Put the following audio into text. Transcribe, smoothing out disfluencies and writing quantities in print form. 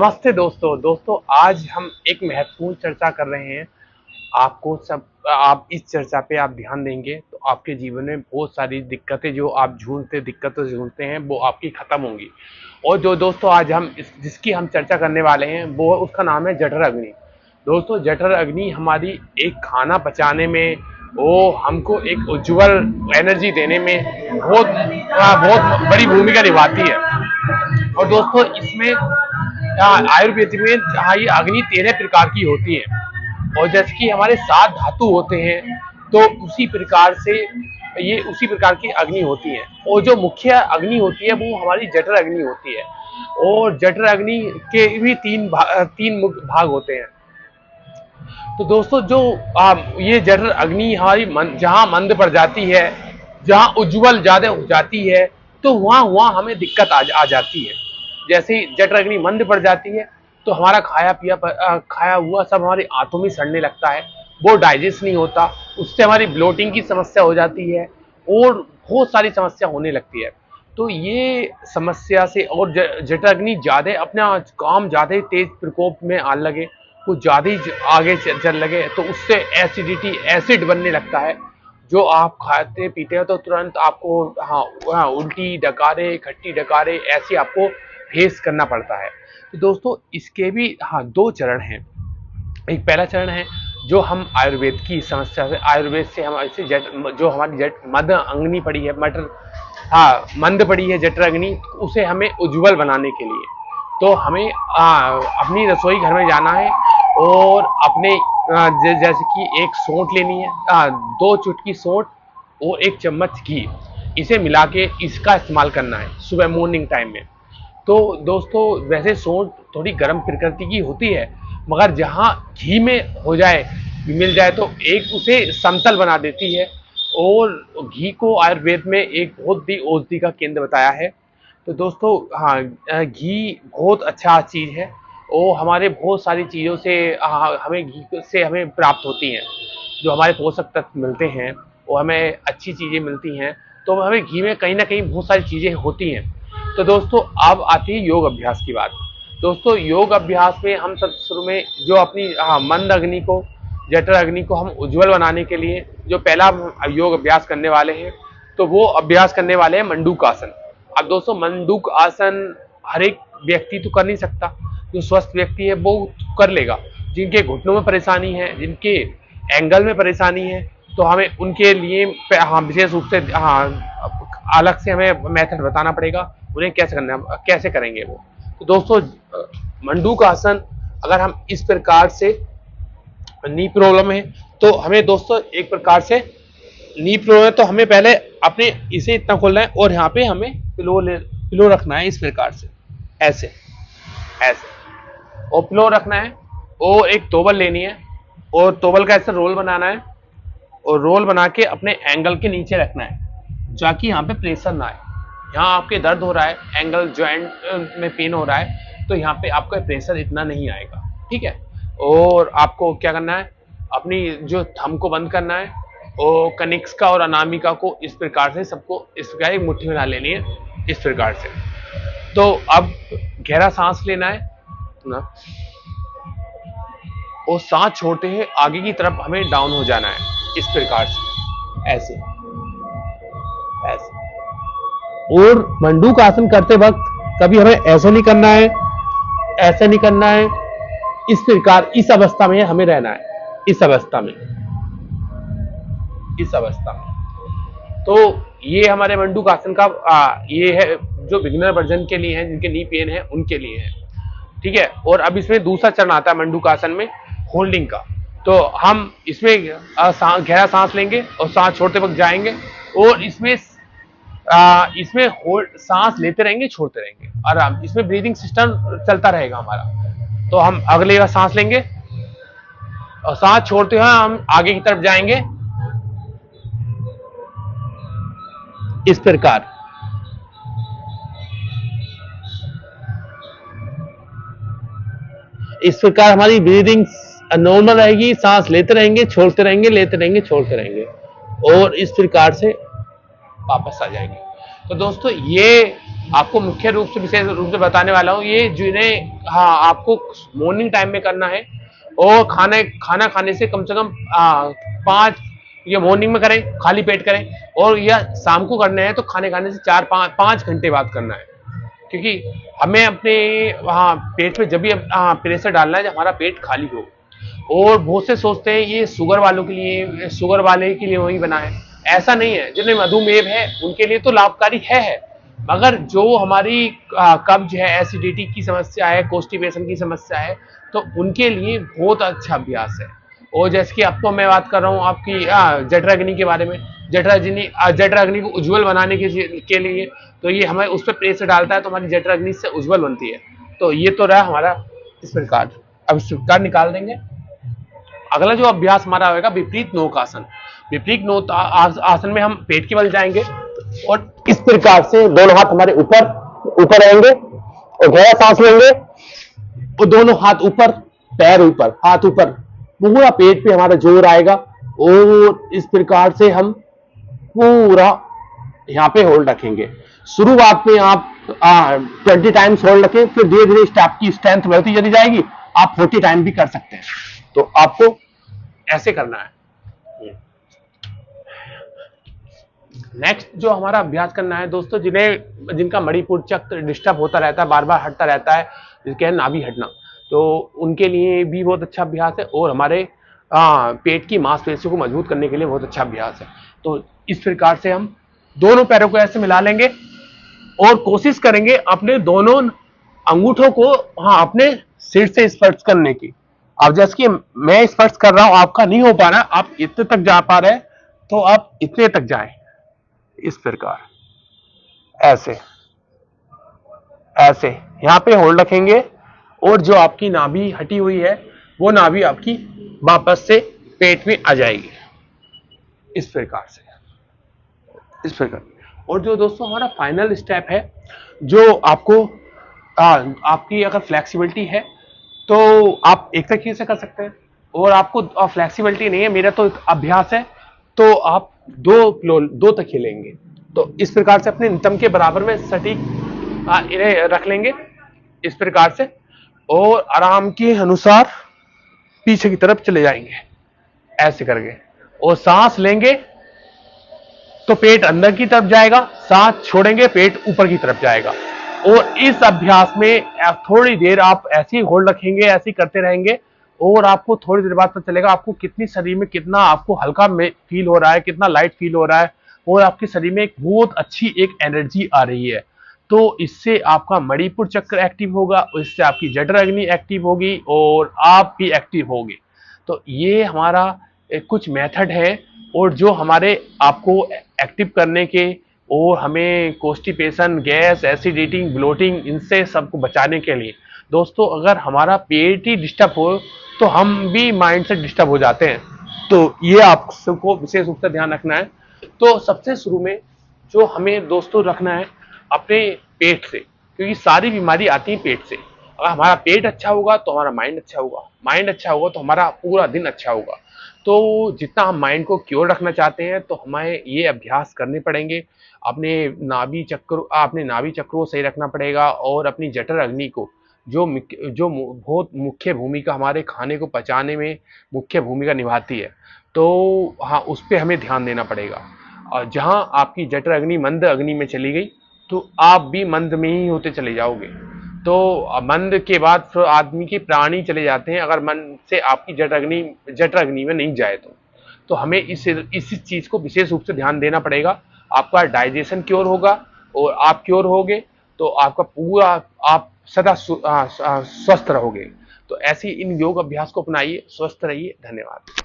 नमस्ते दोस्तों आज हम एक महत्वपूर्ण चर्चा कर रहे हैं। आप इस चर्चा पे आप ध्यान देंगे तो आपके जीवन में बहुत सारी दिक्कतें जो आप दिक्कतें झूलते हैं वो आपकी खत्म होंगी। और जो दोस्तों आज जिसकी हम चर्चा करने वाले हैं वो उसका नाम है जठर अग्नि। दोस्तों जठर अग्नि हमारी एक खाना पचाने में, वो हमको एक उज्ज्वल एनर्जी देने में बहुत बड़ी भूमिका निभाती है। और दोस्तों इसमें आयुर्वेद में ये अग्नि 13 प्रकार की होती है। और जैसे कि हमारे 7 धातु होते हैं तो उसी प्रकार की अग्नि होती है। और जो मुख्य अग्नि होती है वो हमारी जठर अग्नि होती है। और जठर अग्नि के भी तीन मुख्य भाग होते हैं। तो दोस्तों ये जठर अग्नि हमारी जहाँ मंद पड़ जाती है, जहाँ उज्ज्वल ज्यादा हो जाती है, तो वहाँ हमें दिक्कत आ जाती है। जैसे ही जठर अग्नि मंद पड़ जाती है तो हमारा खाया हुआ सब हमारी आंतों में सड़ने लगता है, वो डाइजेस्ट नहीं होता, उससे हमारी ब्लोटिंग की समस्या हो जाती है और बहुत सारी समस्या होने लगती है। तो ये समस्या से और जठर अग्नि ज्यादा अपना काम ज्यादा तेज प्रकोप में आने लगे, कुछ ज्यादा ही आगे चल लगे तो उससे एसिड बनने लगता है। जो आप खाते पीते हो तो तुरंत आपको उल्टी डकारे, खट्टी डकारे ऐसे आपको फेस करना पड़ता है। तो दोस्तों इसके भी दो चरण हैं। एक पहला चरण है जो हम आयुर्वेद से हम ऐसे जो हमारी मद अग्नि पड़ी है, मंद पड़ी है जठर अग्नि, उसे हमें उज्ज्वल बनाने के लिए तो हमें अपनी रसोई घर में जाना है और अपने जैसे कि एक सौंठ लेनी है, 2 चुटकी सौंठ और 1 चम्मच घी, इसे मिला के इसका इस्तेमाल करना है सुबह मॉर्निंग टाइम में। तो दोस्तों वैसे सौंठ थोड़ी गर्म प्रकृति की होती है, मगर जहाँ घी में मिल जाए तो एक उसे समतल बना देती है। और घी को आयुर्वेद में एक बहुत ही औषधि का केंद्र बताया है। तो दोस्तों घी बहुत अच्छा चीज़ है और हमारे बहुत सारी चीज़ों से हमें घी से हमें प्राप्त होती हैं, जो हमारे पोषक तत्व मिलते हैं और हमें अच्छी चीज़ें मिलती हैं। तो हमें घी में कहीं ना कहीं बहुत सारी चीज़ें होती हैं। तो दोस्तों अब आती है योग अभ्यास की बात। दोस्तों योग अभ्यास में हम सब शुरू में जो अपनी मंद अग्नि को, जठर अग्नि को हम उज्ज्वल बनाने के लिए जो पहला योग अभ्यास करने वाले हैं तो वो अभ्यास करने वाले हैं मंडूक आसन। अब दोस्तों मंडूक आसन हर एक व्यक्ति तो कर नहीं सकता, जो स्वस्थ व्यक्ति है वो कर लेगा। जिनके घुटनों में परेशानी है, जिनके एंगल में परेशानी है, तो हमें उनके लिए विशेष रूप से अलग से हमें मेथड बताना पड़ेगा उन्हें कैसे करेंगे वो। तो दोस्तों मंडूक आसन अगर हम इस प्रकार से नी प्रॉब्लम है तो हमें दोस्तों एक प्रकार से नी प्रॉब्लम है तो हमें पहले अपने इसे इतना खोलना है और यहाँ पे हमें पिलो रखना है इस प्रकार से, ऐसे और पिलो रखना है और एक तोबल लेनी है और तोबल का ऐसे रोल बनाना है और रोल बना के अपने एंगल के नीचे रखना है ताकि यहाँ पे प्रेशर ना आए। यहाँ आपके दर्द हो रहा है, एंगल जॉइंट में पेन हो रहा है, तो यहाँ पे आपका प्रेशर इतना नहीं आएगा, ठीक है। और आपको क्या करना है, अपनी जो थंब को बंद करना है और कनिष्का और अनामिका को इस प्रकार से सबको इस प्रकार एक मुट्ठी में ला लेनी है इस प्रकार से। तो अब गहरा सांस लेना है ना, और सांस छोड़ते हुए आगे की तरफ हमें डाउन हो जाना है इस प्रकार से, ऐसे। और मंडूक आसन करते वक्त कभी हमें ऐसे नहीं करना है, ऐसे नहीं करना है, इस प्रकार इस अवस्था में हमें रहना है, इस अवस्था में। तो ये हमारे मंडूक आसन का ये है जो बिगिनर वर्जन के लिए है, जिनके नी पेन है उनके लिए है, ठीक है। और अब इसमें दूसरा चरण आता है मंडूक आसन में होल्डिंग का। तो हम इसमें गहरा सांस लेंगे और सांस छोड़ते वक्त जाएंगे और इसमें होल्ड सांस लेते रहेंगे, छोड़ते रहेंगे, आराम, इसमें ब्रीदिंग सिस्टम चलता रहेगा हमारा। तो हम अगले बार सांस लेंगे और सांस छोड़ते हुए हम आगे की तरफ जाएंगे इस प्रकार। इस प्रकार हमारी ब्रीदिंग नॉर्मल रहेगी, सांस लेते रहेंगे, छोड़ते रहेंगे, लेते रहेंगे, छोड़ते रहेंगे और इस प्रकार से वापस आ जाएंगे। तो दोस्तों ये आपको मुख्य रूप से विशेष रूप से बताने वाला हूँ ये जिन्हें, हाँ, आपको मॉर्निंग टाइम में करना है और खाना खाने से कम 5, ये मॉर्निंग में करें, खाली पेट करें, और या शाम को करना है तो खाने से 4-5 घंटे बाद करना है, क्योंकि हमें अपने वहाँ पेट में जब भी प्रेशर डालना है जब हमारा पेट खाली हो। और बहुत से सोचते हैं ये शुगर वालों के लिए, शुगर वाले के लिए वही बना है। ऐसा नहीं है, जिन्हें मधुमेह है उनके लिए तो लाभकारी है, मगर जो हमारी कब्ज है, एसिडिटी की समस्या है, कॉन्स्टिपेशन की समस्या है, तो उनके लिए बहुत अच्छा अभ्यास है। और जैसे कि अब तो मैं बात कर रहा हूँ आपकी जठराग्नि के बारे में। जठराग्नि को उज्जवल बनाने के लिए तो ये हमें उस पर प्रेशर डालता है तो हमारी जठराग्नि से उज्जवल बनती है। तो ये तो रहा हमारा इस प्रकार। अब इस प्रकार निकाल देंगे। अगला जो अभ्यास हमारा होगा विपरीत नौक आसन। विपरीत नौक आसन में हम पेट के बल जाएंगे और इस प्रकार से दोनों हाथ हमारे ऊपर ऊपर रहेंगे और गहरा सांस लेंगे और दोनों हाथ ऊपर, पैर ऊपर, हाथ ऊपर, पूरा पेट पे हमारा जोर आएगा और इस प्रकार से हम पूरा यहाँ पे होल्ड रखेंगे। शुरुआत में आप 20 टाइम्स होल्ड रखें, फिर धीरे धीरे स्टेप की स्ट्रेंथ बढ़ती चली जाएगी। आप 40 टाइम भी कर सकते हैं। तो आपको ऐसे करना है। नेक्स्ट जो हमारा अभ्यास करना है दोस्तों, जिनका मणिपुर चक्र डिस्टर्ब होता रहता है, बार बार हटता रहता है, जिसके है नाभि हटना, तो उनके लिए भी बहुत अच्छा अभ्यास है और हमारे पेट की मांसपेशियों को मजबूत करने के लिए बहुत अच्छा अभ्यास है। तो इस प्रकार से हम दोनों पैरों को ऐसे मिला लेंगे और कोशिश करेंगे अपने दोनों अंगूठों को अपने सिर से स्पर्श करने की। अब जैसे कि मैं स्पर्श कर रहा हूं, आपका नहीं हो पा रहा, आप इतने तक जा पा रहे हैं तो आप इतने तक जाएं, इस प्रकार, ऐसे ऐसे यहां पे होल्ड रखेंगे और जो आपकी नाभि हटी हुई है वो नाभि आपकी वापस से पेट में आ जाएगी, इस प्रकार से, इस प्रकार। और जो दोस्तों हमारा फाइनल स्टेप है, जो आपको आपकी अगर फ्लेक्सिबिलिटी है तो आप एक तरीके से कर सकते हैं, और आपको फ्लेक्सिबिलिटी नहीं है, मेरा तो अभ्यास है, तो आप दो तक लेंगे। तो इस प्रकार से अपने नितंब के बराबर में सटीक इन्हें रख लेंगे इस प्रकार से, और आराम के अनुसार पीछे की तरफ चले जाएंगे ऐसे करके, और सांस लेंगे तो पेट अंदर की तरफ जाएगा, सांस छोड़ेंगे पेट ऊपर की तरफ जाएगा। और इस अभ्यास में थोड़ी देर आप ऐसे ही होल्ड रखेंगे, ऐसे ही करते रहेंगे, और आपको थोड़ी देर बाद पता चलेगा आपको कितनी शरीर में कितना आपको हल्का फील हो रहा है, कितना लाइट फील हो रहा है, और आपके शरीर में एक बहुत अच्छी एक एनर्जी आ रही है। तो इससे आपका मणिपुर चक्र एक्टिव होगा, इससे आपकी जठराग्नि एक्टिव होगी और आप भी एक्टिव होंगे। तो ये हमारा कुछ मेथड है, और जो हमारे आपको एक्टिव करने के और हमें कॉन्स्टिपेशन, गैस, एसिडिटी, ब्लोटिंग, इनसे सबको बचाने के लिए। दोस्तों अगर हमारा पेट ही डिस्टर्ब हो तो हम भी माइंड से डिस्टर्ब हो जाते हैं, तो ये आप सबको विशेष रूप से ध्यान रखना है। तो सबसे शुरू में जो हमें दोस्तों रखना है अपने पेट से, क्योंकि सारी बीमारी आती है पेट से। अगर हमारा पेट अच्छा होगा तो हमारा माइंड अच्छा होगा, माइंड अच्छा होगा तो हमारा पूरा दिन अच्छा होगा। तो जितना हम माइंड को क्योर रखना चाहते हैं तो हमें ये अभ्यास करने पड़ेंगे। अपने नाभि चक्र को सही रखना पड़ेगा, और अपनी जठर अग्नि को जो बहुत मुख्य भूमिका हमारे खाने को पचाने में मुख्य भूमिका निभाती है, तो हाँ उस पर हमें ध्यान देना पड़ेगा। और जहाँ आपकी जठर अग्नि मंद अग्नि में चली गई तो आप भी मंद में ही होते चले जाओगे। तो मंद के बाद फिर आदमी के प्राण ही चले जाते हैं अगर मन से आपकी जठर अग्नि में नहीं जाए तो हमें इस चीज को विशेष रूप से ध्यान देना पड़ेगा। आपका डाइजेशन क्योर होगा और आप क्योर होगे तो आपका पूरा आप सदा स्वस्थ रहोगे। तो ऐसी इन योग अभ्यास को अपनाइए, स्वस्थ रहिए। धन्यवाद।